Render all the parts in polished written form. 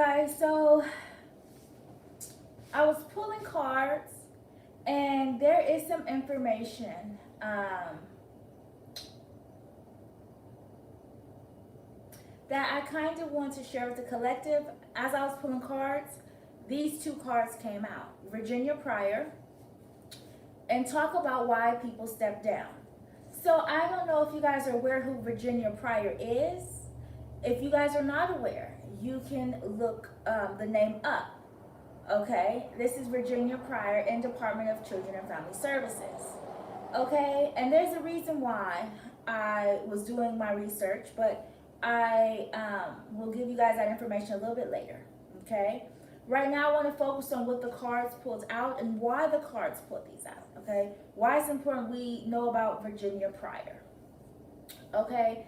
guys, so I was pulling cards and there is some information that I kind of want to share with the collective. As I was pulling cards, these two cards came out, Virginia Pryor, and talk about why people step down. So I don't know if you guys are aware who Virginia Pryor is. If you guys are not aware, you can look the name up. Okay, this is Virginia Pryor in Department of Children and Family Services. Okay, and there's a reason why I was doing my research, but I will give you guys that information a little bit later. Okay, right now I want to focus on what the cards pulled out and why the cards pulled these out. Okay, why it's important we know about Virginia Pryor. Okay,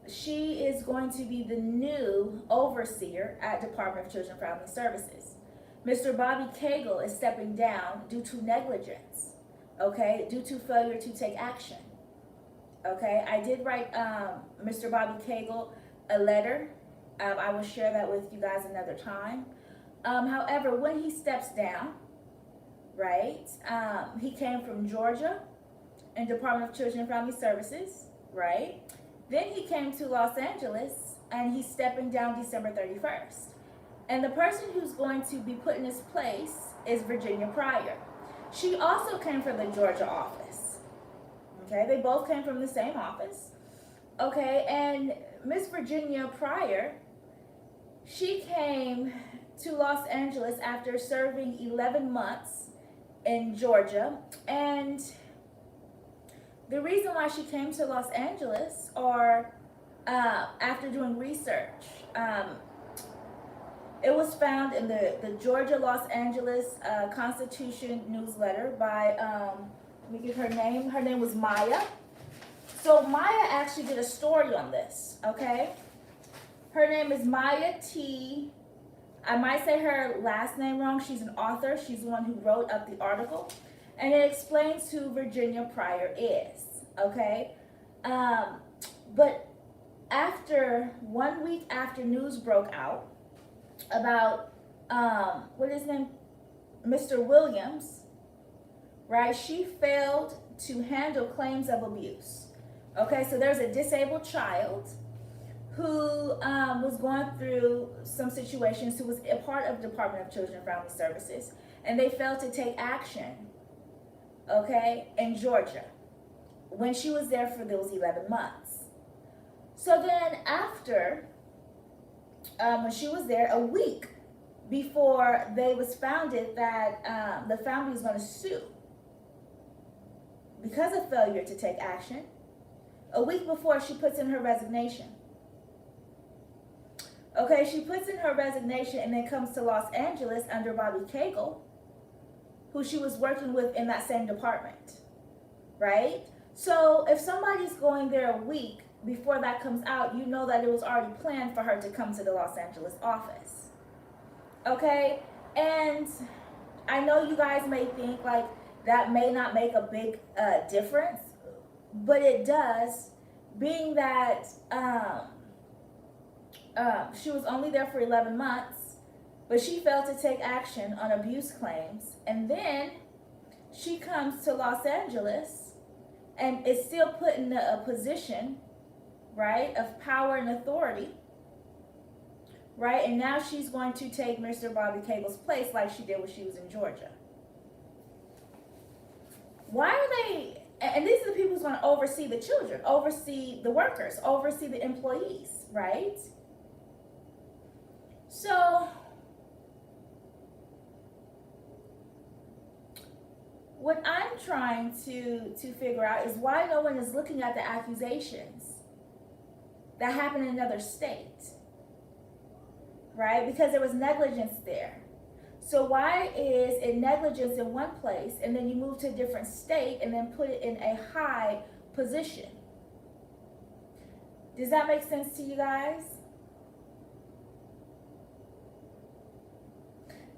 she is going to be the new overseer at Department of Children and Family Services. Mr. Bobby Cagle is stepping down due to negligence, okay, due to failure to take action. Okay, I did write Mr. Bobby Cagle a letter. I will share that with you guys another time. However, when he steps down, right, he came from Georgia in Department of Children and Family Services, right? Then he came to Los Angeles and he's stepping down December 31st. And the person who's going to be put in his place is Virginia Pryor. She also came from the Georgia office. Okay, they both came from the same office. Okay, and Miss Virginia Pryor, she came to Los Angeles after serving 11 months in Georgia. And the reason why she came to Los Angeles, or after doing research, it was found in the Georgia Los Angeles Constitution newsletter by, let me give her name. Her name was Maya. So Maya actually did a story on this, okay? Her name is Maya T. I might say her last name wrong. She's an author. She's the one who wrote up the article. And it explains who Virginia Pryor is, okay? But after 1 week after news broke out about, what is his name? Mr. Williams, right? She failed to handle claims of abuse. Okay, so there's a disabled child who was going through some situations, who was a part of the Department of Children and Family Services, and they failed to take action, okay, in Georgia when she was there for those 11 months. So then after, when she was there, a week before they was founded that the family was going to sue because of failure to take action, a week before she puts in her resignation. Okay, she puts in her resignation and then comes to Los Angeles under Bobby Cagle, who she was working with in that same department, right? So if somebody's going there a week before that comes out, you know that it was already planned for her to come to the Los Angeles office, okay? And I know you guys may think like that may not make a big difference, but it does, being that she was only there for 11 months, but she failed to take action on abuse claims. And then she comes to Los Angeles and is still put in a position, right, of power and authority, right? And now she's going to take Mr. Bobby Cagle's place like she did when she was in Georgia. Why are they, and these are the people who's going to oversee the children, oversee the workers, oversee the employees, right? So what I'm trying to figure out is why no one is looking at the accusations that happened in another state, right? Because there was negligence there. So why is it negligence in one place and then you move to a different state and then put it in a high position? Does that make sense to you guys?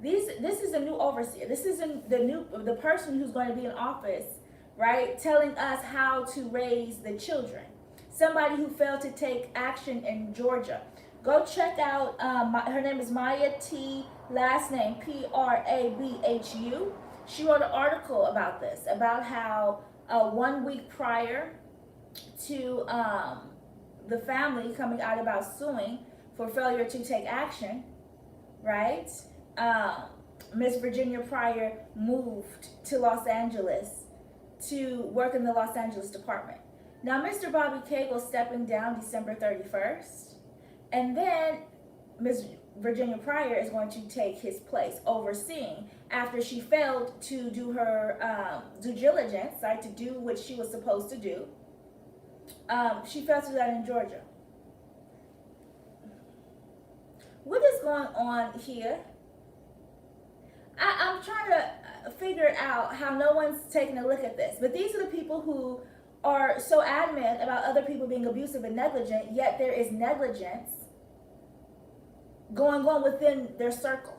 This is a new overseer. This is the person who's going to be in office, right? Telling us how to raise the children. Somebody who failed to take action in Georgia. Go check out, her name is Maya T, last name Prabhu. She wrote an article about this, about how 1 week prior to the family coming out about suing for failure to take action, right? Miss Virginia Pryor moved to Los Angeles to work in the Los Angeles department. Now, Mr. Bobby Cagle stepping down December 31st, and then Miss Virginia Pryor is going to take his place, overseeing, after she failed to do her due diligence, right, to do what she was supposed to do. She failed to do that in Georgia. What is going on here? I'm trying to figure out how no one's taking a look at this. But these are the people who are so adamant about other people being abusive and negligent, yet there is negligence going on within their circle.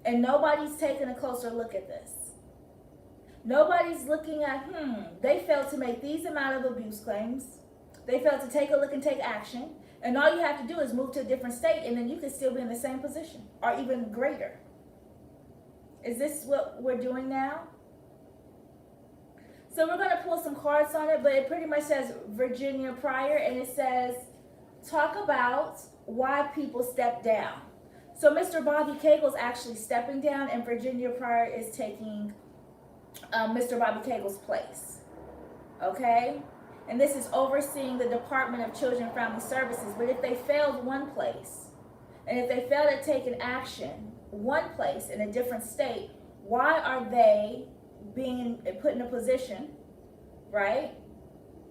And nobody's taking a closer look at this. Nobody's looking at, they failed to make these amount of abuse claims. They failed to take a look and take action. And all you have to do is move to a different state, and then you can still be in the same position, or even greater. Is this what we're doing now? So we're going to pull some cards on it, but it pretty much says Virginia Pryor, and it says, talk about why people step down. So Mr. Bobby Cagle's actually stepping down, and Virginia Pryor is taking Mr. Bobby Cagle's place. Okay? And this is overseeing the Department of Children and Family Services. But if they failed one place, and if they failed at taking action one place in a different state, why are they being put in a position, right,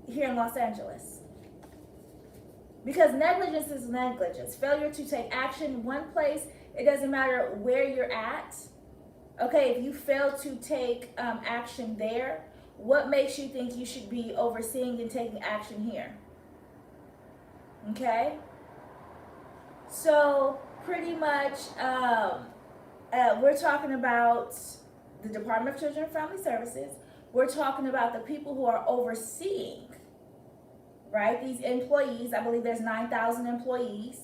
here in Los Angeles? Because negligence is negligence. Failure to take action in one place, it doesn't matter where you're at. Okay, if you fail to take action there, what makes you think you should be overseeing and taking action here? Okay? So, pretty much, we're talking about the Department of Children and Family Services. We're talking about the people who are overseeing, right, these employees. I believe there's 9,000 employees,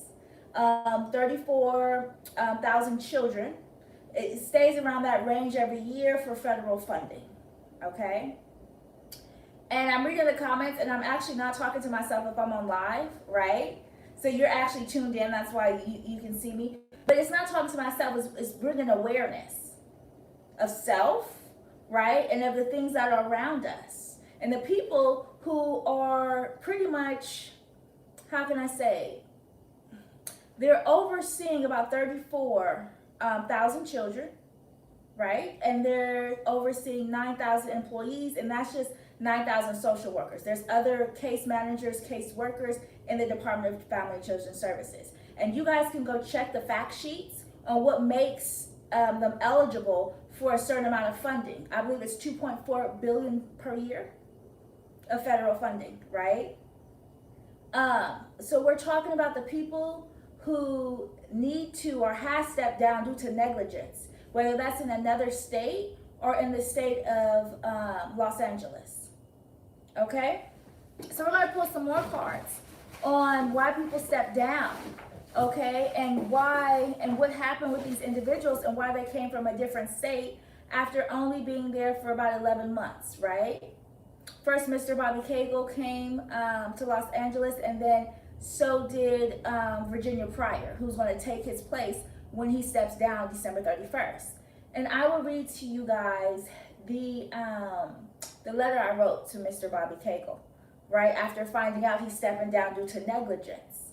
34,000 children. It stays around that range every year for federal funding, okay? And I'm reading the comments, and I'm actually not talking to myself if I'm on live, right? So you're actually tuned in, that's why you can see me. But it's not talking to myself, it's bringing awareness of self, right? And of the things that are around us. And the people who are pretty much, how can I say, they're overseeing about 34,000 children, right? And they're overseeing 9,000 employees, and that's just 9,000 social workers. There's other case managers, case workers in the Department of Family and Children Services. And you guys can go check the fact sheets on what makes them eligible for a certain amount of funding. I believe it's $2.4 billion per year of federal funding, right? So we're talking about the people who need to or have stepped down due to negligence, whether that's in another state or in the state of Los Angeles. Okay? So we're going to pull some more cards on why people step down, okay, and why and what happened with these individuals and why they came from a different state after only being there for about 11 months, right? First, Mr. Bobby Cagle came to Los Angeles, and then so did Virginia Pryor, who's going to take his place when he steps down December 31st. And I will read to you guys the letter I wrote to Mr. Bobby Cagle, right, after finding out he's stepping down due to negligence.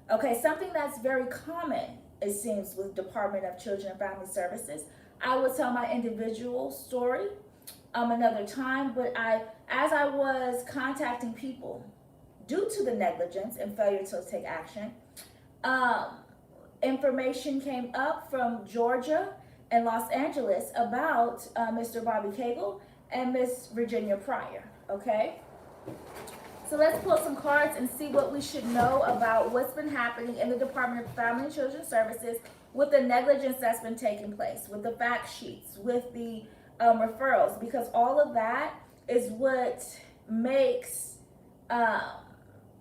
Okay, something that's very common, it seems, with Department of Children and Family Services. I will tell my individual story another time, but as I was contacting people due to the negligence and failure to take action, information came up from Georgia and Los Angeles about Mr. Bobby Cagle and Miss Virginia Pryor, okay? So let's pull some cards and see what we should know about what's been happening in the Department of Family and Children Services with the negligence that's been taking place, with the fact sheets, with the referrals, because all of that is what makes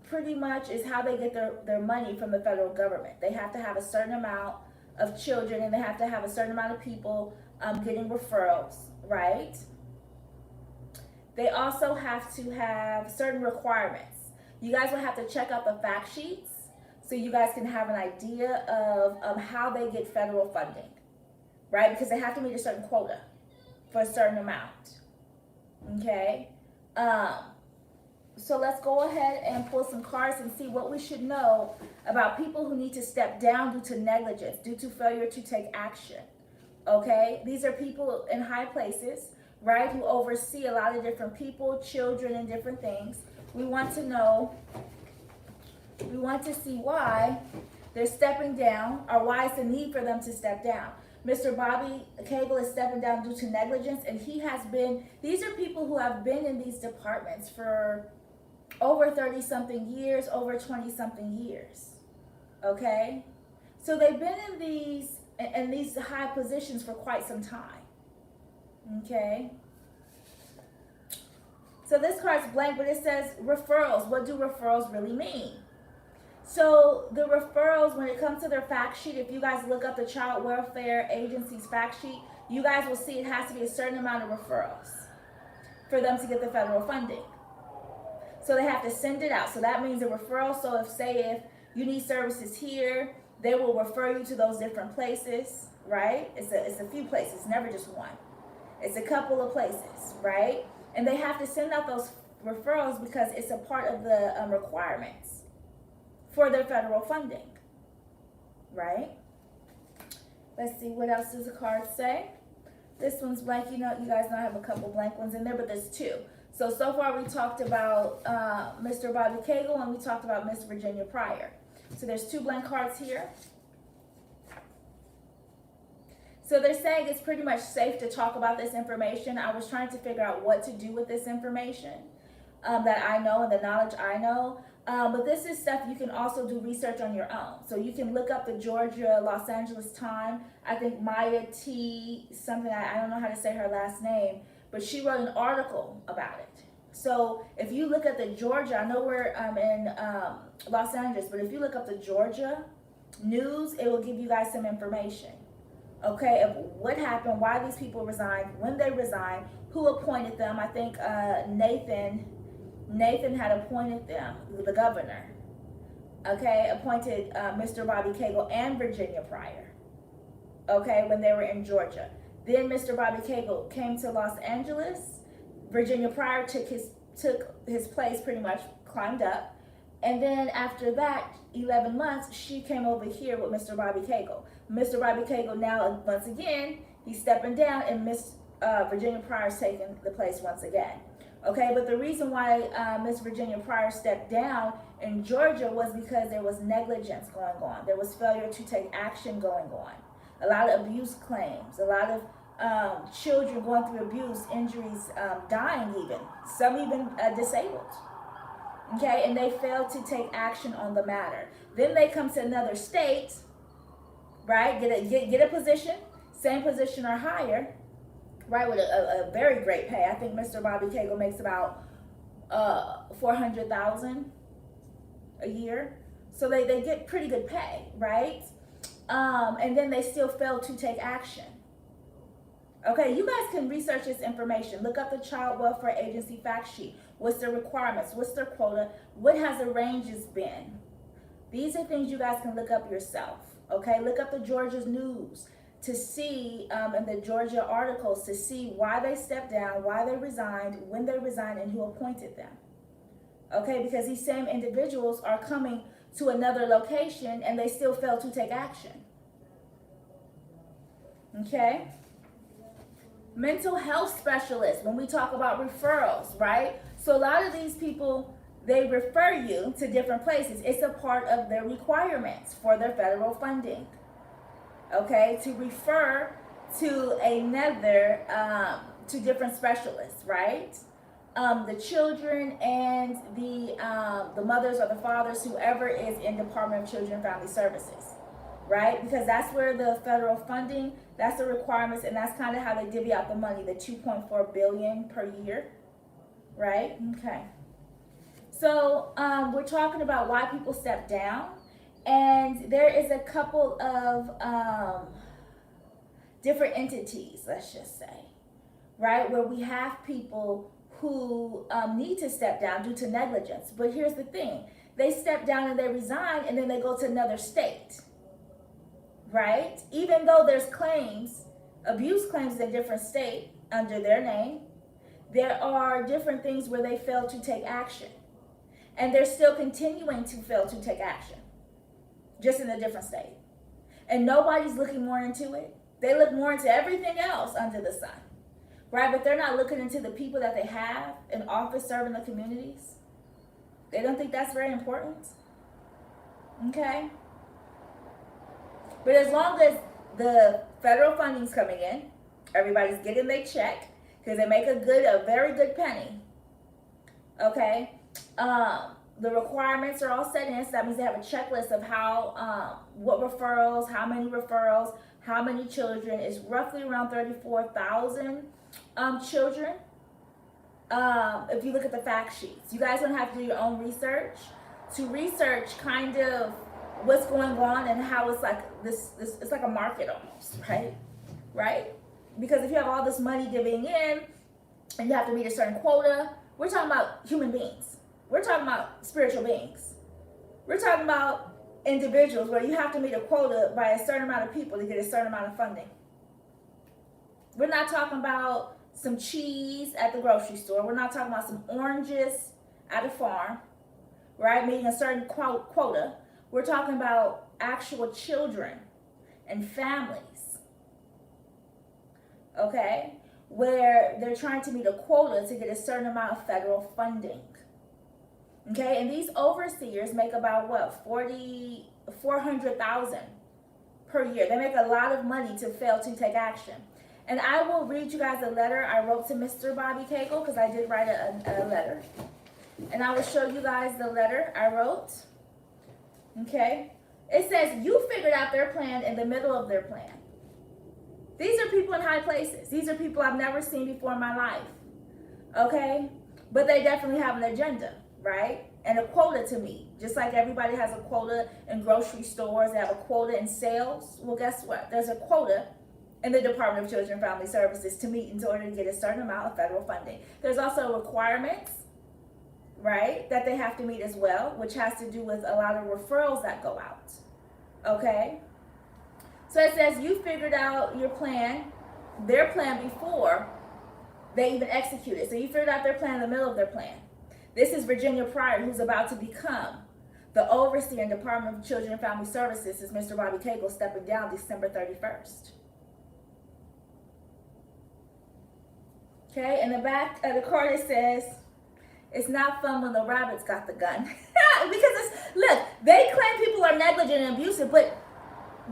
pretty much is how they get their money from the federal government. They have to have a certain amount of children, and they have to have a certain amount of people getting referrals, right? They also have to have certain requirements. You guys will have to check out the fact sheets so you guys can have an idea of how they get federal funding, right? Because they have to meet a certain quota for a certain amount, okay? So let's go ahead and pull some cards and see what we should know about people who need to step down due to negligence, due to failure to take action, okay? These are people in high places, right, who oversee a lot of different people, children, and different things. We want to know, we want to see why they're stepping down, or why it's a need for them to step down. Mr. Bobby Cagle is stepping down due to negligence, and he has been, these are people who have been in these departments for over 30-something years, over 20-something years, okay? So they've been in these high positions for quite some time, okay? So this card's blank, but it says referrals. What do referrals really mean? So the referrals, when it comes to their fact sheet, if you guys look up the Child Welfare Agency's fact sheet, you guys will see it has to be a certain amount of referrals for them to get the federal funding. So they have to send it out. So that means a referral. So if you need services here, they will refer you to those different places, right? It's a few places, never just one. It's a couple of places, right? And they have to send out those referrals because it's a part of the requirements for their federal funding, right? Let's see, what else does the card say? This one's blank. You know, you guys know I have a couple blank ones in there, but there's two. So far we talked about Mr. Bobby Cagle, and we talked about Miss Virginia Pryor. So there's two blank cards here. So they're saying it's pretty much safe to talk about this information. I was trying to figure out what to do with this information that I know and the knowledge I know. But this is stuff you can also do research on your own. So you can look up the Georgia, Los Angeles Times. I think Maya T. something, I don't know how to say her last name, but she wrote an article about it. So if you look at the Georgia, I know we're in Los Angeles, but if you look up the Georgia news, it will give you guys some information, okay, of what happened, why these people resigned, when they resigned, who appointed them. I think Nathan had appointed them, the governor, okay, appointed Mr. Bobby Cagle and Virginia Pryor, okay, when they were in Georgia. Then Mr. Bobby Cagle came to Los Angeles. Virginia Pryor took his place, pretty much climbed up. And then after that, 11 months, she came over here with Mr. Bobby Cagle. Mr. Bobby Cagle now, once again, he's stepping down, and Miss Virginia Pryor's taking the place once again. Okay, but the reason why Miss Virginia Pryor stepped down in Georgia was because there was negligence going on. There was failure to take action going on. A lot of abuse claims, a lot of children going through abuse, injuries, dying even, some even disabled. Okay, and they failed to take action on the matter. Then they come to another state, right, get a position, same position or higher, right, with a very great pay. I think Mr. Bobby Cagle makes about $400,000 a year. So they get pretty good pay, right? And then they still fail to take action. Okay, you guys can research this information. Look up the Child Welfare Agency fact sheet. What's their requirements? What's their quota? What has the ranges been? These are things you guys can look up yourself. Okay, look up the Georgia's news to see, and the Georgia articles to see why they stepped down, why they resigned, when they resigned, and who appointed them. Okay, because these same individuals are coming to another location and they still fail to take action. Okay? Mental health specialists, when we talk about referrals, right? So a lot of these people, they refer you to different places. It's a part of their requirements for their federal funding. Okay, to refer to another, to different specialists, right? The children and the mothers or the fathers, whoever is in Department of Children and Family Services, right? Because that's where the federal funding, that's the requirements, and that's kind of how they divvy out the money, the $2.4 billion per year, right? Okay. So we're talking about why people step down, and there is a couple of different entities, let's just say, right, where we have people who need to step down due to negligence. But here's the thing: they step down and they resign, and then they go to another state, right? Even though there's claims, abuse claims in a different state under their name, there are different things where they fail to take action. And they're still continuing to fail to take action, just in a different state. And nobody's looking more into it. They look more into everything else under the sun, right? But they're not looking into the people that they have in office serving the communities. They don't think that's very important, okay? But as long as the federal funding's coming in, everybody's getting their check, because they make a very good penny, okay? The requirements are all set in, so that means they have a checklist of how, what referrals, how many referrals, how many children. Is roughly around 34,000 children. If you look at the fact sheets, you guys don't have to do your own research to research kind of what's going on and how it's like this it's like a market almost, right? Because if you have all this money divvying in and you have to meet a certain quota, we're talking about human beings. We're talking about spiritual beings. We're talking about individuals where you have to meet a quota by a certain amount of people to get a certain amount of funding. We're not talking about some cheese at the grocery store. We're not talking about some oranges at a farm, right? Meeting a certain quota. We're talking about actual children and families, okay? Where they're trying to meet a quota to get a certain amount of federal funding. Okay, and these overseers make about what, 400,000 per year. They make a lot of money to fail to take action. And I will read you guys a letter I wrote to Mr. Bobby Cagle, because I did write a letter. And I will show you guys the letter I wrote. Okay, it says, you figured out their plan in the middle of their plan. These are people in high places. These are people I've never seen before in my life. Okay, but they definitely have an agenda, right? And a quota to meet. Just like everybody has a quota in grocery stores, they have a quota in sales. Well, guess what? There's a quota in the Department of Children and Family Services to meet in order to get a certain amount of federal funding. There's also requirements, right, that they have to meet as well, which has to do with a lot of referrals that go out. Okay? So it says you figured out your plan, their plan, before they even execute it. So you figured out their plan in the middle of their plan. This is Virginia Pryor, who's about to become the overseer in Department of Children and Family Services, is Mr. Bobby Cagle stepping down December 31st. Okay, in the back of the card it says, it's not fun when the rabbits got the gun. Because look, they claim people are negligent and abusive, but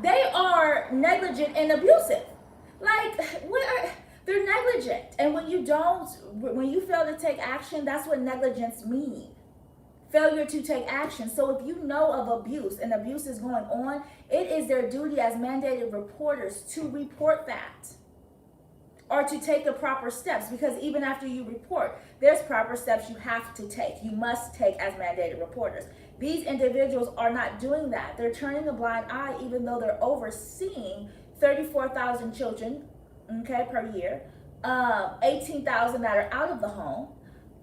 they are negligent and abusive. Like, they're negligent. And when you fail to take action, that's what negligence means. Failure to take action. So if you know of abuse and abuse is going on, it is their duty as mandated reporters to report that, or to take the proper steps, because even after you report, there's proper steps you have to take. You must take as mandated reporters. These individuals are not doing that. They're turning a blind eye, even though they're overseeing 34,000 children, okay, per year, 18,000 that are out of the home,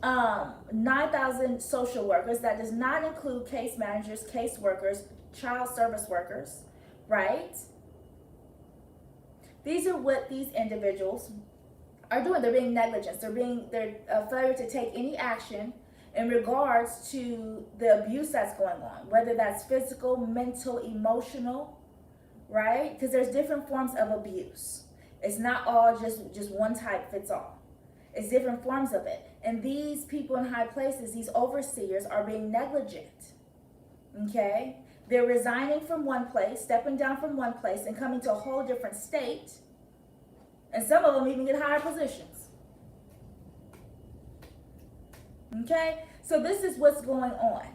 9,000 social workers. That does not include case managers, case workers, child service workers, right? These are what these individuals are doing. They're being negligent. They're failure to take any action in regards to the abuse that's going on, whether that's physical, mental, emotional, right? Because there's different forms of abuse. It's not all just one type fits all. It's different forms of it. And these people in high places, these overseers, are being negligent, okay? They're resigning from one place, stepping down from one place, and coming to a whole different state. And some of them even get higher positions. Okay? So this is what's going on.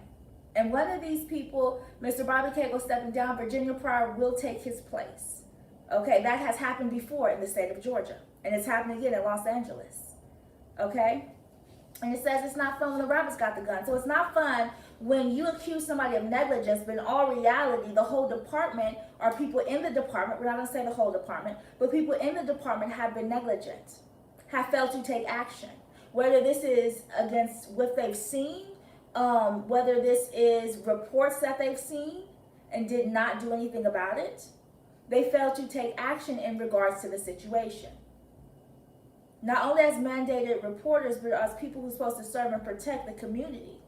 And one of these people, Mr. Bobby Cagle stepping down, Virginia Pryor will take his place. Okay? That has happened before in the state of Georgia. And it's happening again in Los Angeles. Okay? And it says it's not fun when the rabbits got the gun. So it's not fun when you accuse somebody of negligence, but in all reality, the whole department or people in the department, we're not going to say the whole department, but people in the department have been negligent, have failed to take action. Whether this is against what they've seen, whether this is reports that they've seen and did not do anything about it, they failed to take action in regards to the situation. Not only as mandated reporters, but as people who are supposed to serve and protect the community,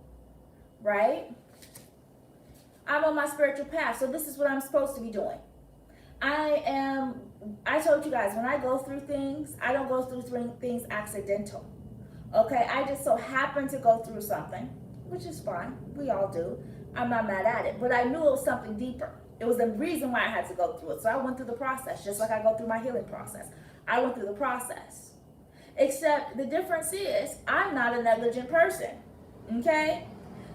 right? I'm on my spiritual path, so this is what I'm supposed to be doing. I told you guys, when I go through things, I don't go through things accidental. Okay, I just so happen to go through something, which is fine. We all do. I'm not mad at it, but I knew it was something deeper. It was the reason why I had to go through it. So I went through the process, just like I go through my healing process. I went through the process. Except the difference is, I'm not a negligent person, okay?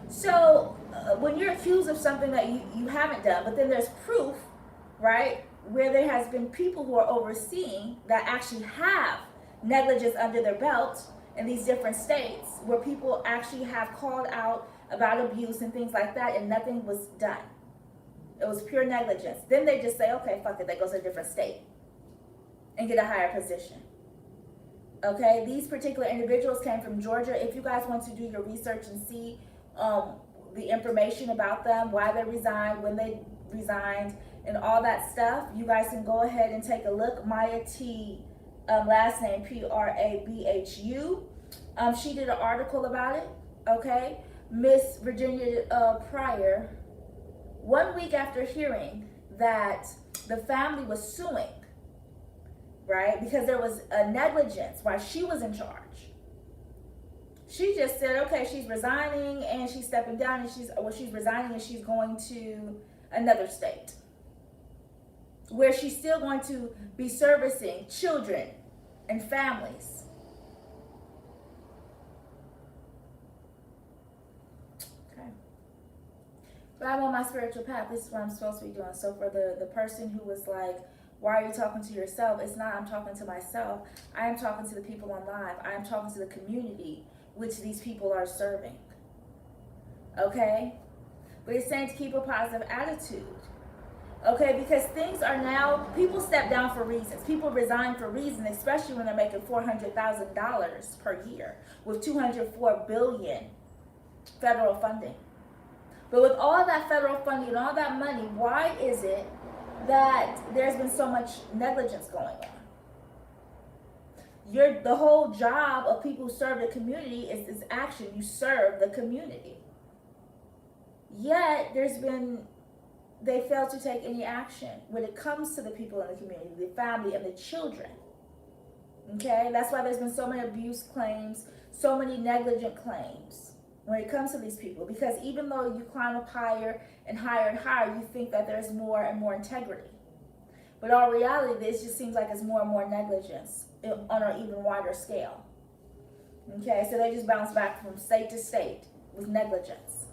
So when you're accused of something that you haven't done, but then there's proof, right, where there has been people who are overseeing that actually have negligence under their belt in these different states, where people actually have called out about abuse and things like that, and nothing was done. It was pure negligence. Then they just say, okay, fuck it, they go to a different state and get a higher position. Okay, these particular individuals came from Georgia. If you guys want to do your research and see the information about them, why they resigned, when they resigned, and all that stuff, you guys can go ahead and take a look. Maya T, last name Prabhu. She did an article about it. Okay, Miss Virginia Pryor, 1 week after hearing that the family was suing, right, because there was a negligence while she was in charge. She just said, okay, she's resigning and she's stepping down, and she's resigning and she's going to another state where she's still going to be servicing children and families. Okay. But I'm on my spiritual path. This is what I'm supposed to be doing. So for the person who was like, why are you talking to yourself? It's not I'm talking to myself. I am talking to the people on live. I am talking to the community which these people are serving. Okay? But it's saying to keep a positive attitude. Okay? Because things are now, people step down for reasons. People resign for reasons, especially when they're making $400,000 per year with $204 billion federal funding. But with all that federal funding and all that money, why is it that there's been so much negligence going on? The whole job of people who serve the community is action. You serve the community. Yet they fail to take any action when it comes to the people in the community, the family and the children. Okay, that's why there's been so many abuse claims, so many negligent claims when it comes to these people. Because even though you climb up higher and higher and higher, you think that there's more and more integrity. But in all reality, this just seems like it's more and more negligence on an even wider scale. Okay, so they just bounce back from state to state with negligence.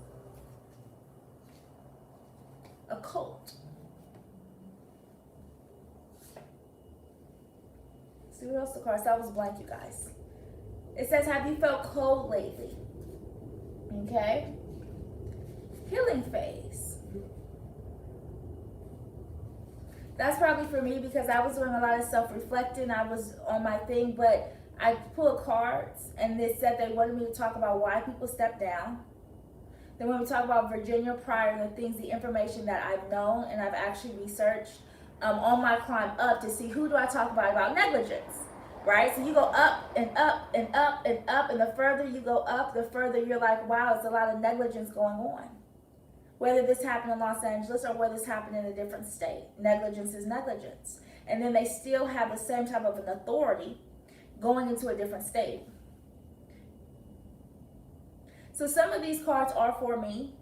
A cult. See what else the card? That was blank, you guys. It says, have you felt cold lately? Okay. Healing phase. That's probably for me because I was doing a lot of self-reflecting. I was on my thing, but I pulled cards and they said they wanted me to talk about why people step down. Then when we talk about Virginia Pryor and the things, the information that I've known and I've actually researched on my climb up to see who do I talk about negligence, right? So you go up and up and up and up, and the further you go up, the further you're like, wow, it's a lot of negligence going on. Whether this happened in Los Angeles or whether this happened in a different state, negligence is negligence. And then they still have the same type of an authority going into a different state. So some of these cards are for me.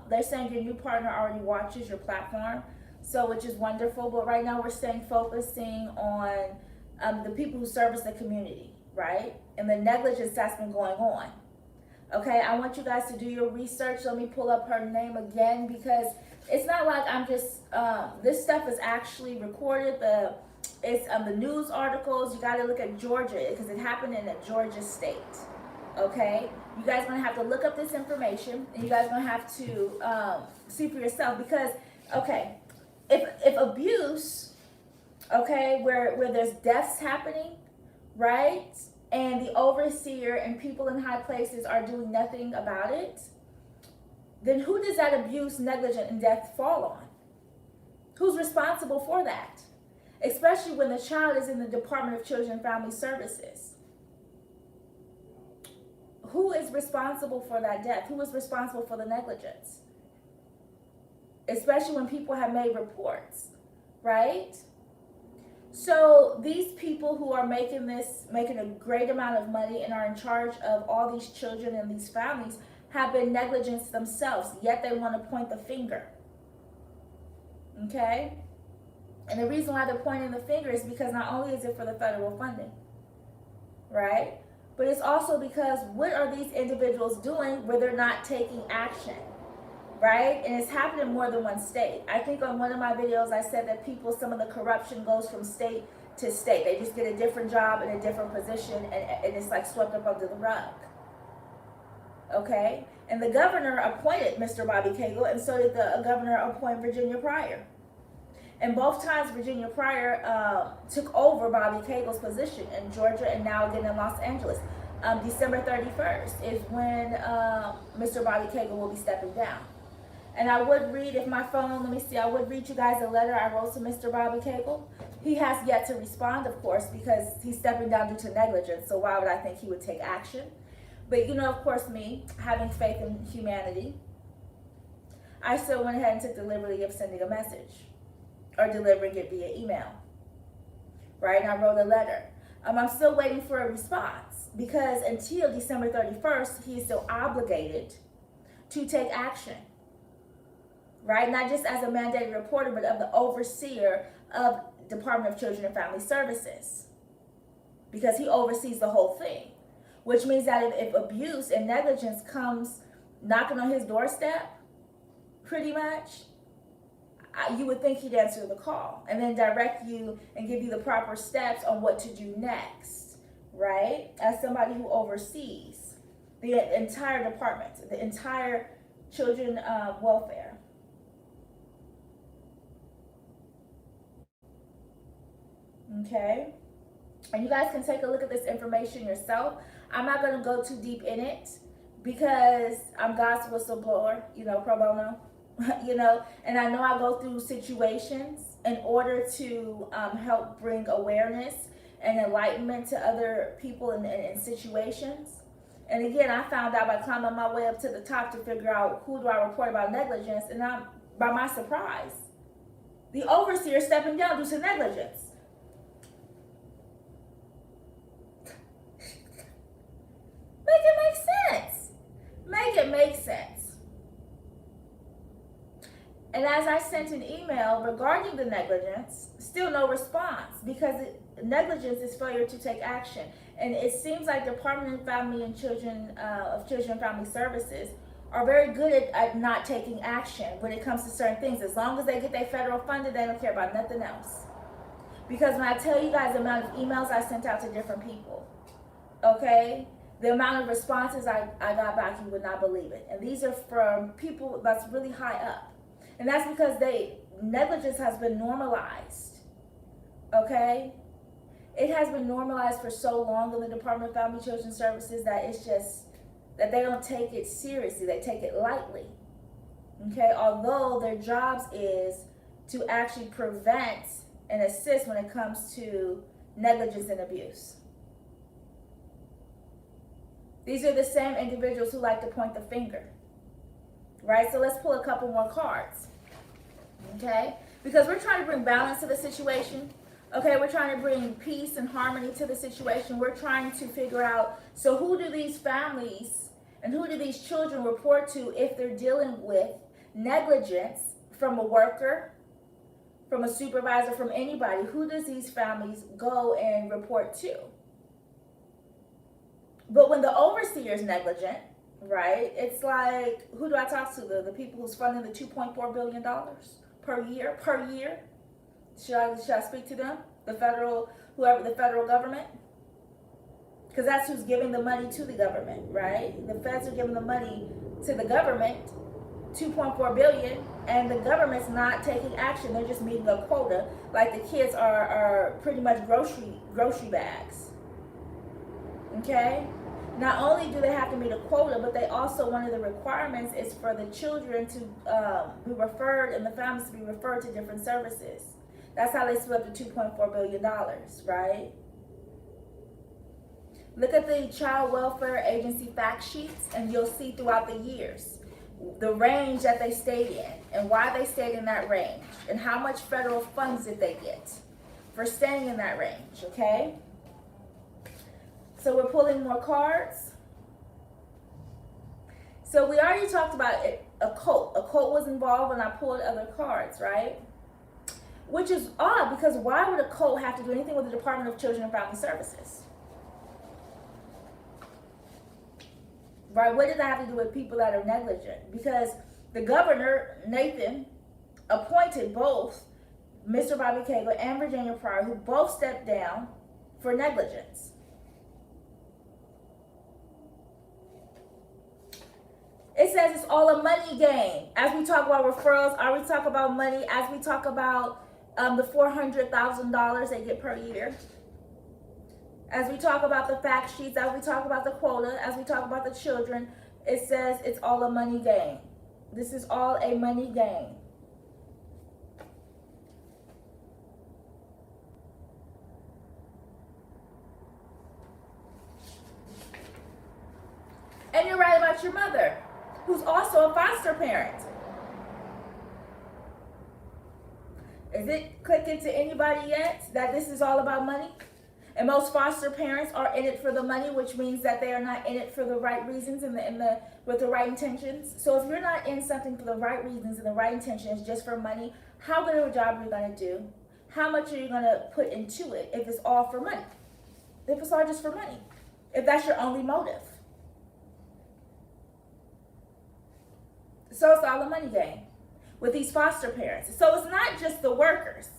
They're saying your new partner already watches your platform, so which is wonderful. But right now we're focusing on the people who service the community, right? And the negligence that's been going on. Okay, I want you guys to do your research. Let me pull up her name again because it's not like I'm just, this stuff is actually recorded. It's the news articles. You got to look at Georgia because it happened in a Georgia state. Okay, you guys are gonna have to look up this information, and you guys are gonna have to see for yourself. Because, okay, if abuse, okay, where there's deaths happening, right, and the overseer and people in high places are doing nothing about it, then who does that abuse, negligence, and death fall on? Who's responsible for that? Especially when the child is in the Department of Children and Family Services. Who is responsible for that death? Who is responsible for the negligence? Especially when people have made reports, right? So these people who are making a great amount of money and are in charge of all these children and these families have been negligent themselves, yet they want to point the finger. Okay? And the reason why they're pointing the finger is because not only is it for the federal funding, right? But it's also because what are these individuals doing where they're not taking action, right? And it's happening in more than one state. I think on one of my videos I said that some of the corruption goes from state to state. They just get a different job in a different position, and it's like swept up under the rug. Okay? And the governor appointed Mr. Bobby Cagle, and so did the governor appoint Virginia Pryor. And both times Virginia Pryor took over Bobby Cagle's position in Georgia and now again in Los Angeles. December 31st is when Mr. Bobby Cagle will be stepping down. And I would read, if my phone, let me see, I would read you guys a letter I wrote to Mr. Bobby Cagle. He has yet to respond, of course, because he's stepping down due to negligence, so why would I think he would take action? But you know, of course, me, having faith in humanity, I still went ahead and took the liberty of sending a message or delivering it via email, right? And I wrote a letter. I'm still waiting for a response because until December 31st, he is still obligated to take action, right? Not just as a mandated reporter, but of the overseer of Department of Children and Family Services, because he oversees the whole thing, which means that if abuse and negligence comes knocking on his doorstep, pretty much, you would think he'd answer the call and then direct you and give you the proper steps on what to do next, right? As somebody who oversees the entire department, the entire children welfare. Okay? And you guys can take a look at this information yourself. I'm not going to go too deep in it because I'm God's whistleblower, pro bono. And I know I go through situations in order to help bring awareness and enlightenment to other people in situations. And again, I found out by climbing my way up to the top to figure out who do I report about negligence, and by my surprise, the overseer stepping down due to negligence. Make it make sense. Make it make sense. And as I sent an email regarding the negligence, still no response, because negligence is failure to take action. And it seems like Department of Family and Children and Family Services are very good at not taking action when it comes to certain things. As long as they get their federal funding, they don't care about nothing else. Because when I tell you guys the amount of emails I sent out to different people, okay, the amount of responses I got back, you would not believe it. And these are from people that's really high up. And that's because negligence has been normalized, okay? It has been normalized for so long in the Department of Family Children Services that it's just, that they don't take it seriously, they take it lightly, okay? Although their jobs is to actually prevent and assist when it comes to negligence and abuse. These are the same individuals who like to point the finger. Right, so let's pull a couple more cards, okay? Because we're trying to bring balance to the situation, okay? We're trying to bring peace and harmony to the situation. We're trying to figure out, so who do these families and who do these children report to if they're dealing with negligence from a worker, from a supervisor, from anybody? Who does these families go and report to? But when the overseer is negligent, right, it's like, who do I talk to? The people who's funding the $2.4 billion per year? Should I speak to them? The federal government? because that's who's giving the money to the government, right? The feds are giving the money to the government, 2.4 billion, and the government's not taking action. They're just meeting a quota. Like the kids are pretty much grocery bags. Okay? Not only do they have to meet a quota, but they also, one of the requirements is for the children to be referred and the families to be referred to different services. That's how they split up the $2.4 billion, right? Look at the Child Welfare Agency fact sheets, and you'll see throughout the years the range that they stayed in and why they stayed in that range and how much federal funds did they get for staying in that range, okay? So we're pulling more cards. So we already talked about it, a cult. A cult was involved when I pulled other cards, right? Which is odd, because why would a cult have to do anything with the Department of Children and Family Services? Right? What does that have to do with people that are negligent? Because the governor, Nathan, appointed both Mr. Bobby Cagle and Virginia Pryor, who both stepped down for negligence. It says it's all a money game. As we talk about referrals, as we talk about money, as we talk about the $400,000 they get per year, as we talk about the fact sheets, as we talk about the quota, as we talk about the children, it says it's all a money game. This is all a money game. And you're right about your mother, who's also a foster parent. Is it clicking to anybody yet that this is all about money? And most foster parents are in it for the money, which means that they are not in it for the right reasons and with the right intentions. So if you're not in something for the right reasons and the right intentions, just for money, how good of a job are you going to do? How much are you going to put into it if it's all for money? If it's all just for money? If that's your only motive? So it's all a money game with these foster parents. So it's not just the workers,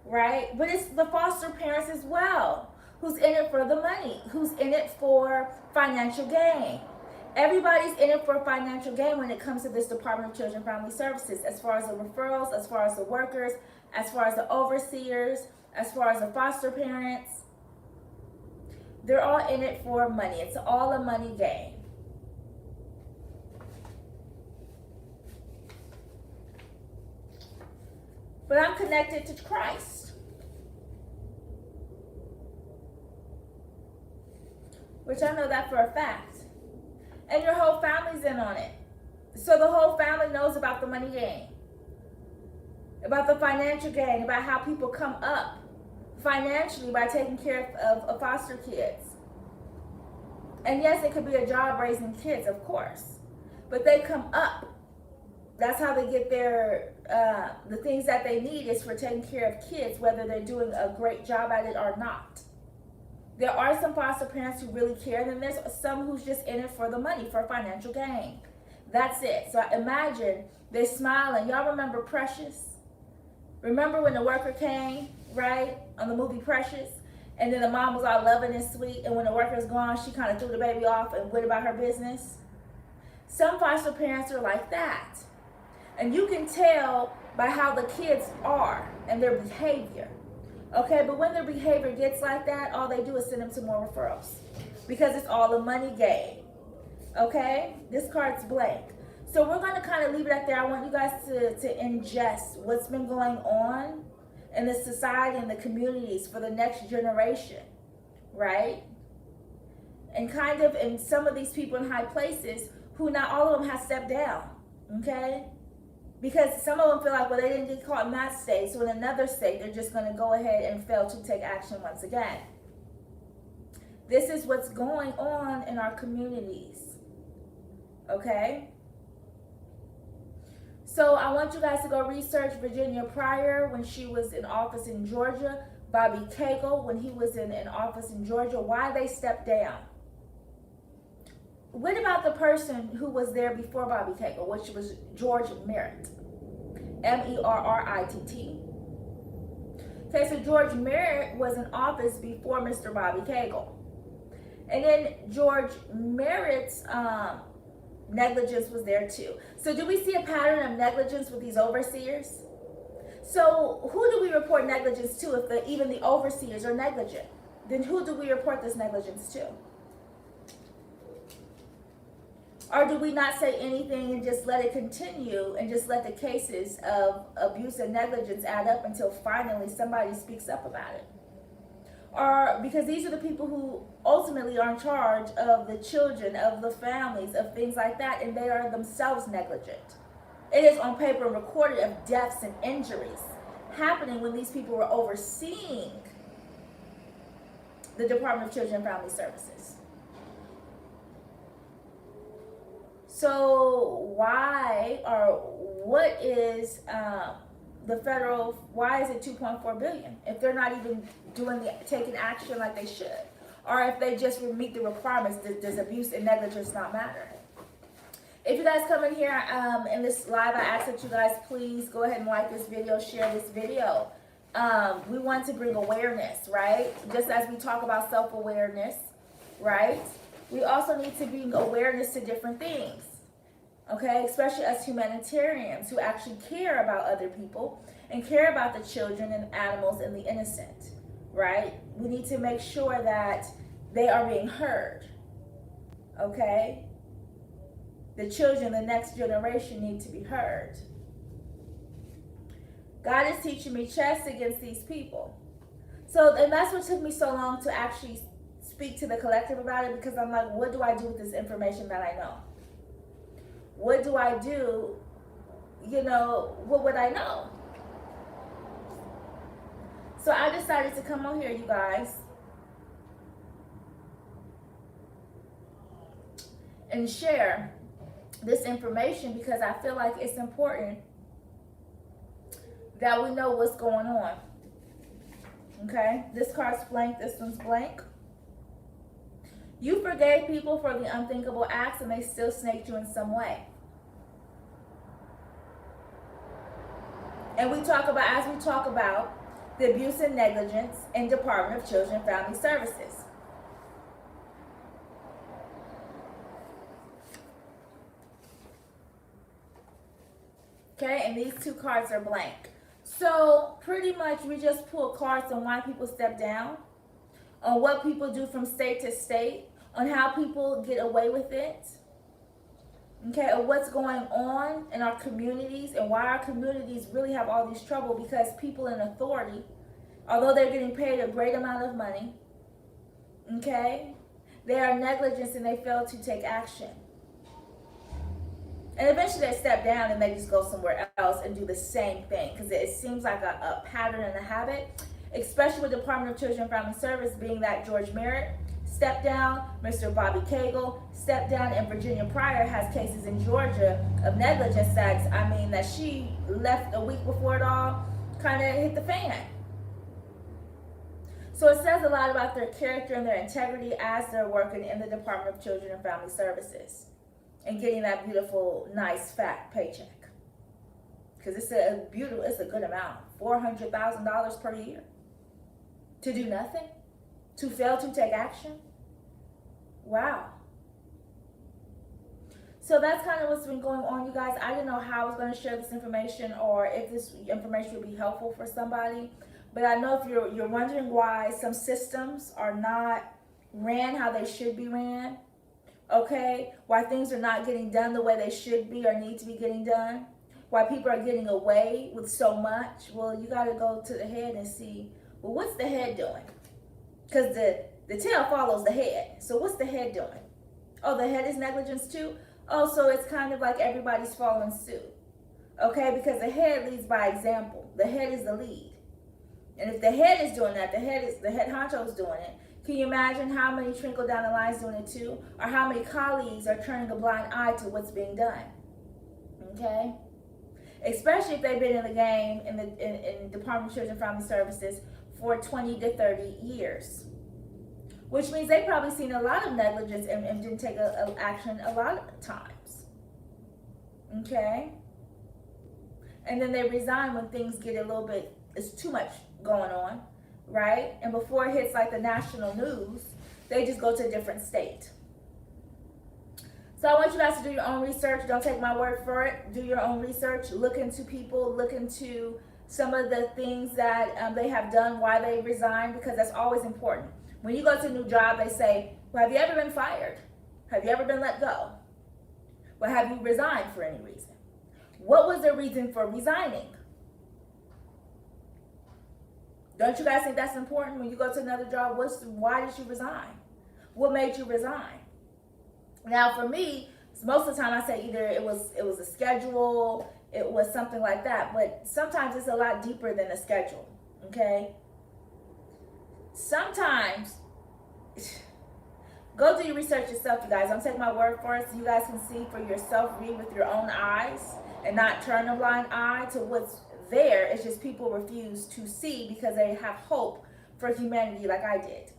right? But it's the foster parents as well, who's in it for the money, who's in it for financial gain. Everybody's in it for financial gain when it comes to this Department of Children and Family Services, as far as the referrals, as far as the workers, as far as the overseers, as far as the foster parents. They're all in it for money. It's all a money game. But I'm connected to Christ, which I know that for a fact. And your whole family's in on it. So the whole family knows about the money game, about the financial gain, about how people come up financially by taking care of foster kids. And yes, it could be a job raising kids, of course, but they come up. That's how they get their, the things that they need is for taking care of kids, whether they're doing a great job at it or not. There are some foster parents who really care, and then there's some who's just in it for the money, for financial gain. That's it. So imagine they're smiling. Y'all remember Precious? Remember when the worker came, right, on the movie Precious? And then the mom was all loving and sweet, and when the worker's gone, she kind of threw the baby off and went about her business. Some foster parents are like that. And you can tell by how the kids are and their behavior. Okay, but when their behavior gets like that, all they do is send them to more referrals. Because it's all a money game. Okay, this card's blank. So we're going to kind of leave it at there. I want you guys to ingest what's been going on in the society and the communities for the next generation. Right? And kind of, and some of these people in high places who not all of them have stepped down. Okay? Because some of them feel like, well, they didn't get caught in that state, so in another state, they're just going to go ahead and fail to take action once again. This is what's going on in our communities. Okay? So I want you guys to go research Virginia Pryor when she was in office in Georgia, Bobby Cagle when he was in office in Georgia, why they stepped down. What about the person who was there before Bobby Cagle, which was George Merritt? Merritt. Okay, so George Merritt was in office before Mr. Bobby Cagle. And then George Merritt's negligence was there too. So do we see a pattern of negligence with these overseers? So who do we report negligence to if even the overseers are negligent? Then who do we report this negligence to? Or do we not say anything and just let it continue and just let the cases of abuse and negligence add up until finally somebody speaks up about it? Or because these are the people who ultimately are in charge of the children, of the families, of things like that, and they are themselves negligent. It is on paper and recorded of deaths and injuries happening when these people were overseeing the Department of Children and Family Services. So why, or what is the federal, why is it 2.4 billion if they're not even taking action like they should? Or if they just meet the requirements, does abuse and negligence not matter? If you guys come in here in this live, I ask that you guys please go ahead and like this video, share this video. We want to bring awareness, right? Just as we talk about self-awareness, right? We also need to bring awareness to different things, okay? Especially as humanitarians who actually care about other people and care about the children and animals and the innocent, right? We need to make sure that they are being heard, okay? The children, the next generation need to be heard. God is teaching me chess against these people. So, and that's what took me so long to actually speak to the collective about it, because I'm like, what do I do with this information that I know? What do I do? You know, what would I know? So I decided to come on here, you guys, and share this information, because I feel like it's important that we know what's going on. Okay, this card's blank, this one's blank. You forgave people for the unthinkable acts and they still snaked you in some way. And we talk about, as we talk about, the abuse and negligence in Department of Children and Family Services. Okay, and these two cards are blank. So pretty much we just pull cards on why people step down, on what people do from state to state, on how people get away with it, okay, or what's going on in our communities and why our communities really have all this trouble, because people in authority, although they're getting paid a great amount of money, okay, they are negligent and they fail to take action. And eventually they step down and they just go somewhere else and do the same thing, because it seems like a pattern and a habit, especially with the Department of Children and Family Service, being that George Merritt stepped down, Mr. Bobby Cagle stepped down, and Virginia Pryor has cases in Georgia of negligence that, I mean, that she left a week before it all kind of hit the fan. So it says a lot about their character and their integrity as they're working in the Department of Children and Family Services and getting that beautiful, nice, fat paycheck. Because it's a good amount, $400,000 per year. To do nothing? To fail to take action? Wow. So that's kind of what's been going on, you guys. I didn't know how I was going to share this information or if this information would be helpful for somebody. But I know if you're wondering why some systems are not ran how they should be ran, okay, why things are not getting done the way they should be or need to be getting done, why people are getting away with so much, well, you got to go to the head and see, well, what's the head doing? Because the tail follows the head. So what's the head doing? Oh, the head is negligence too? Oh, so it's kind of like everybody's following suit. Okay, because the head leads by example. The head is the lead. And if the head is doing that, the head honcho is doing it. Can you imagine how many trickle down the lines doing it too? Or how many colleagues are turning a blind eye to what's being done? Okay? Especially if they've been in the game in the Department of Children and Family Services for 20 to 30 years. Which means they've probably seen a lot of negligence and didn't take action a lot of times. Okay? And then they resign when things get a little bit, it's too much going on, right? And before it hits like the national news, They just go to a different state. So I want you guys to do your own research. Don't take my word for it. Do your own research. Look into people. Look into some of the things that they have done, why they resigned, because that's always important. When you go to a new job, they say, well, have you ever been fired? Have you ever been let go? Well, have you resigned for any reason? What was the reason for resigning? Don't you guys think that's important when you go to another job? Why did you resign? What made you resign? Now, for me, most of the time I say either it was a schedule, it was something like that, but sometimes it's a lot deeper than a schedule, okay? Sometimes, go do your research yourself, you guys. I'm taking my word for it so you guys can see for yourself, read with your own eyes, and not turn a blind eye to what's there. It's just people refuse to see because they have hope for humanity like I did.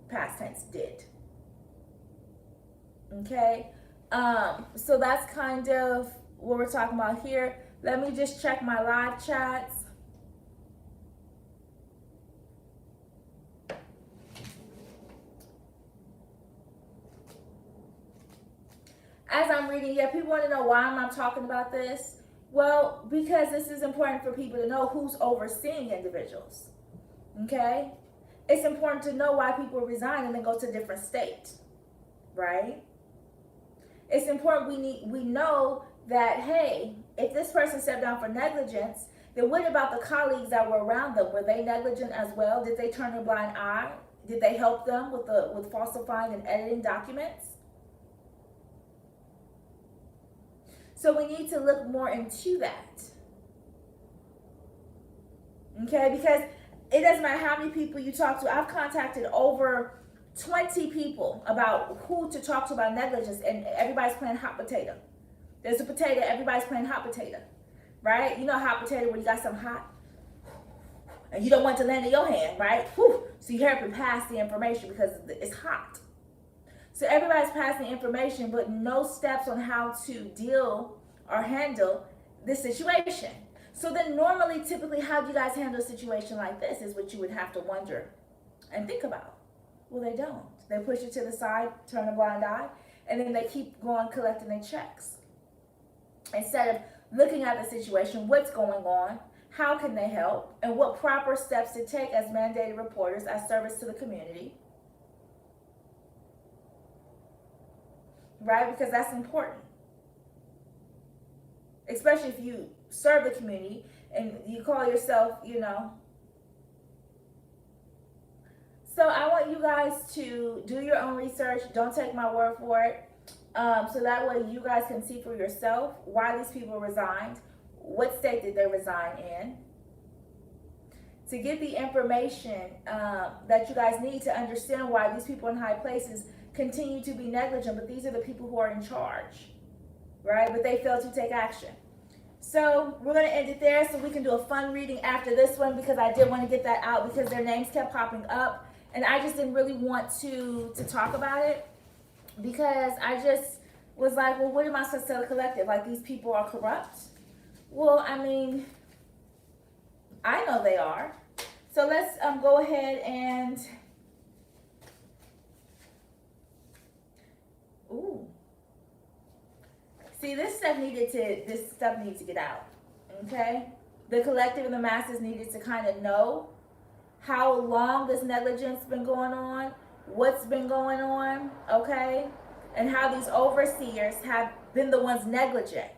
Past tense, did. Okay? So that's kind of what we're talking about here. Let me just check my live chats. As I'm reading, yeah, people want to know why I'm not talking about this. Well, because this is important for people to know who's overseeing individuals. Okay? It's important to know why people resign and then go to a different state. Right? It's important we know that, hey, if this person stepped down for negligence, then what about the colleagues that were around them? Were they negligent as well? Did they turn a blind eye? Did they help them with falsifying and editing documents? So we need to look more into that. Okay, because it doesn't matter how many people you talk to. I've contacted over 20 people about who to talk to about negligence, and everybody's playing hot potato. There's a potato, everybody's playing hot potato, right? You know hot potato where you got something hot and you don't want it to land in your hand, right? Whew. So you have to pass the information because it's hot. So everybody's passing information, but no steps on how to deal or handle this situation. So then normally, typically, how do you guys handle a situation like this is what you would have to wonder and think about. Well, they don't. They push it to the side, turn a blind eye, and then they keep going collecting their checks. Instead of looking at the situation, what's going on, how can they help, and what proper steps to take as mandated reporters as service to the community. Right? Because that's important. Especially if you serve the community and you call yourself, you know. So I want you guys to do your own research. Don't take my word for it. So that way you guys can see for yourself why these people resigned. What state did they resign in? To get the information that you guys need to understand why these people in high places continue to be negligent, but these are the people who are in charge, right? But they fail to take action. So we're going to end it there so we can do a fun reading after this one, because I did want to get that out because their names kept popping up and I just didn't really want to talk about it, because I just was like, well, what am I supposed to tell the collective? Like, these people are corrupt? Well, I mean, I know they are. So let's go ahead and, ooh. See, this stuff needs to get out, okay? The collective and the masses needed to kind of know how long this negligence been going on, what's been going on, okay? And how these overseers have been the ones negligent,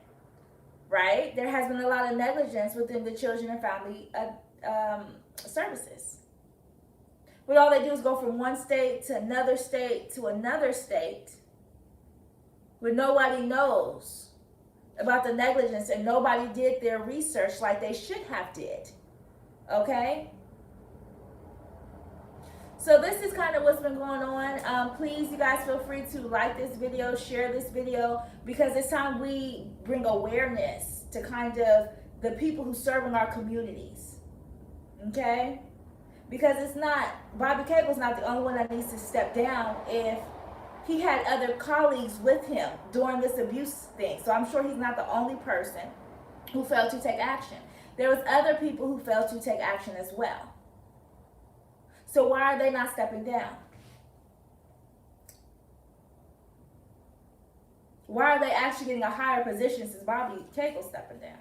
right? There has been a lot of negligence within the children and family services. But all they do is go from one state to another state to another state, where nobody knows about the negligence and nobody did their research like they should have did, okay? So this is kind of what's been going on. Please, you guys feel free to like this video, share this video, because it's time we bring awareness to kind of the people who serve in our communities, okay? Because it's not, Bobby Cable's not the only one that needs to step down if he had other colleagues with him during this abuse thing. So I'm sure he's not the only person who failed to take action. There was other people who failed to take action as well. So why are they not stepping down? Why are they actually getting a higher position since Bobby Cagle's stepping down?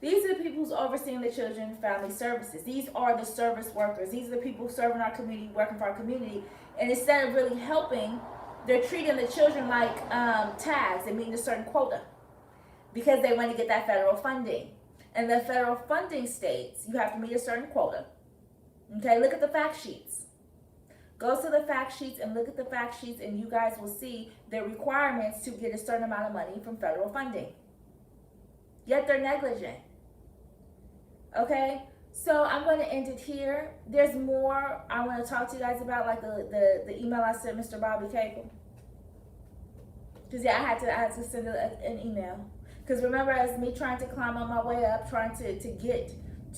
These are the people who's overseeing the children and family services. These are the service workers. These are the people serving our community, working for our community. And instead of really helping, they're treating the children like tags and meeting a certain quota because they want to get that federal funding. And the federal funding states you have to meet a certain quota. Okay, look at the fact sheets. Go to the fact sheets and look at the fact sheets, and you guys will see the requirements to get a certain amount of money from federal funding. Yet they're negligent. Okay, so I'm going to end it here. There's more I want to talk to you guys about, like the email I sent Mr. Bobby Cable. Because yeah, I had to send an email. Because remember, as me trying to climb on my way up, trying to get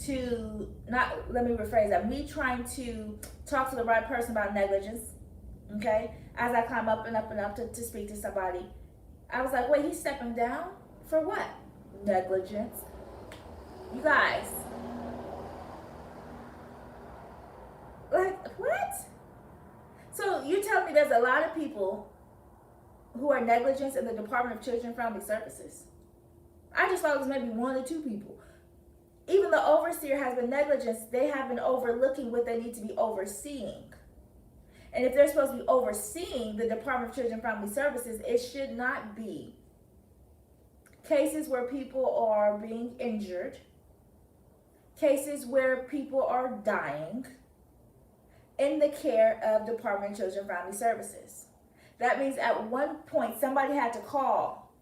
to, let me rephrase that, me trying to talk to the right person about negligence, okay, as I climb up and up and up to speak to somebody, I was like, wait, he's stepping down? For what? Negligence. You guys, like, what? So you tell me there's a lot of people who are negligent in the Department of Children and Family Services? I just thought it was maybe 1 or 2 people. Even the overseer has been negligent. They have been overlooking what they need to be overseeing. And if they're supposed to be overseeing the Department of Children and Family Services, it should not be cases where people are being injured, cases where people are dying in the care of Department of Children and Family Services. That means at one point somebody had to call,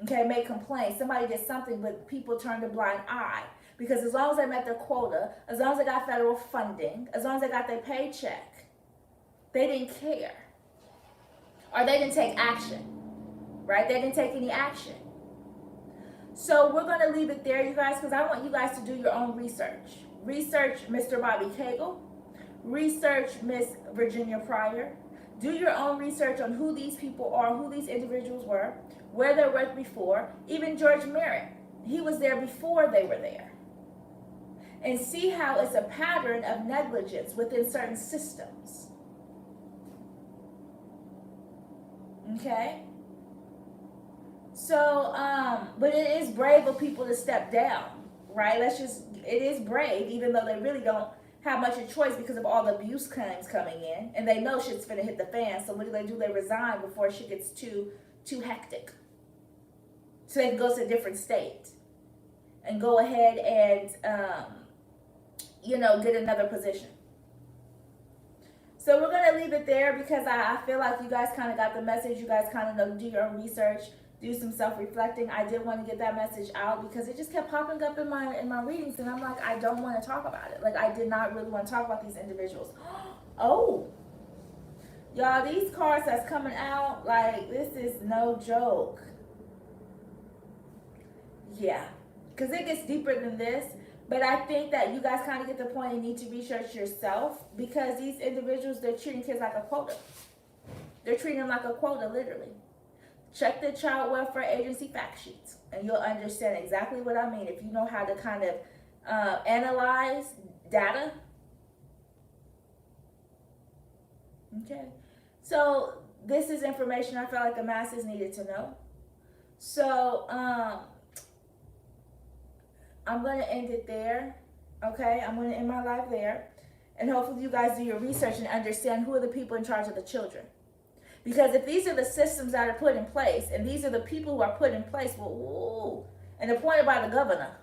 okay, make complaints. Somebody did something, but people turned a blind eye. Because as long as they met their quota, as long as they got federal funding, as long as they got their paycheck, they didn't care. Or they didn't take action, right? They didn't take any action. So we're going to leave it there, you guys, because I want you guys to do your own research. Research Mr. Bobby Cagle. Research Miss Virginia Pryor. Do your own research on who these people are, who these individuals were, where they worked before. Even George Merritt, he was there before they were there. And see how it's a pattern of negligence within certain systems. Okay? So, but it is brave of people to step down, right? It is brave, even though they really don't have much of a choice because of all the abuse claims coming in. And they know shit's finna hit the fan. So what do? They resign before shit gets too hectic. So they can go to a different state and go ahead and, get another position. So we're going to leave it there because I feel like you guys kind of got the message. You guys kind of know, do your own research, do some self-reflecting. I did want to get that message out because it just kept popping up in my readings, and I'm like, I don't want to talk about it. Like, I did not really want to talk about these individuals. Oh, y'all, these cards that's coming out, like, this is no joke. Yeah, because it gets deeper than this. But I think that you guys kind of get the point and need to research yourself, because these individuals, they're treating kids like a quota. They're treating them like a quota, literally. Check the Child Welfare Agency fact sheets, and you'll understand exactly what I mean if you know how to kind of analyze data. Okay. So this is information I felt like the masses needed to know. So, I'm going to end it there, okay? I'm going to end my live there. And hopefully you guys do your research and understand who are the people in charge of the children. Because if these are the systems that are put in place, and these are the people who are put in place, and appointed by the governor,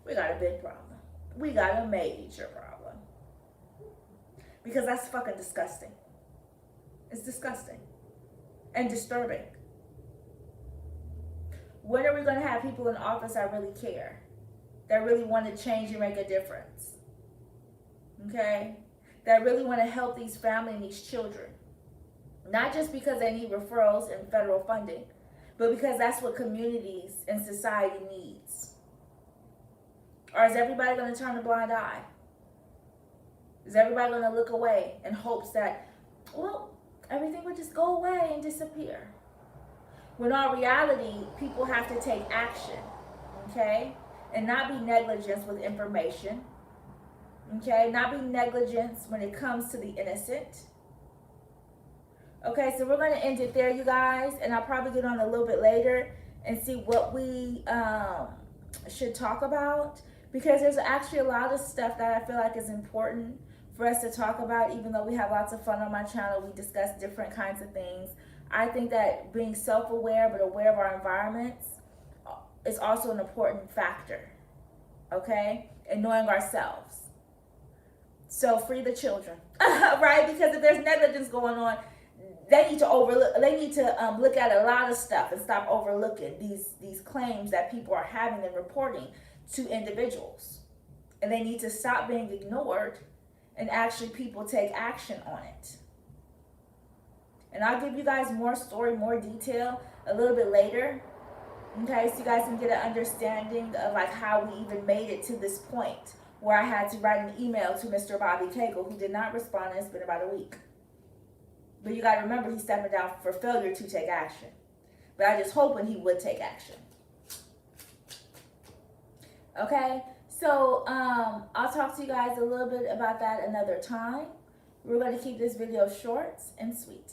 we got a big problem. We got a major problem. Because that's fucking disgusting. It's disgusting. And disturbing. When are we going to have people in office that really care? That really want to change and make a difference? Okay? That really want to help these families and these children. Not just because they need referrals and federal funding, but because that's what communities and society needs. Or is everybody going to turn a blind eye? Is everybody going to look away in hopes that, everything would just go away and disappear? When in reality, people have to take action, okay? And not be negligent with information, okay? Not be negligent when it comes to the innocent, Okay, so we're going to end it there, you guys, and I'll probably get on a little bit later and see what we should talk about, because there's actually a lot of stuff that I feel like is important for us to talk about. Even though we have lots of fun on my channel, we discuss different kinds of things. I think that being self-aware but aware of our environments is also an important factor, okay, and knowing ourselves. So free the children, right? Because if there's negligence going on, they need to look at a lot of stuff and stop overlooking these claims that people are having and reporting to individuals. And they need to stop being ignored and actually people take action on it. And I'll give you guys more story, more detail a little bit later. Okay, so you guys can get an understanding of like how we even made it to this point where I had to write an email to Mr. Bobby Cagle, who did not respond, and it's been about a week. But you got to remember, he's stepping down for failure to take action. But I just hoping he would take action. Okay, so I'll talk to you guys a little bit about that another time. We're going to keep this video short and sweet.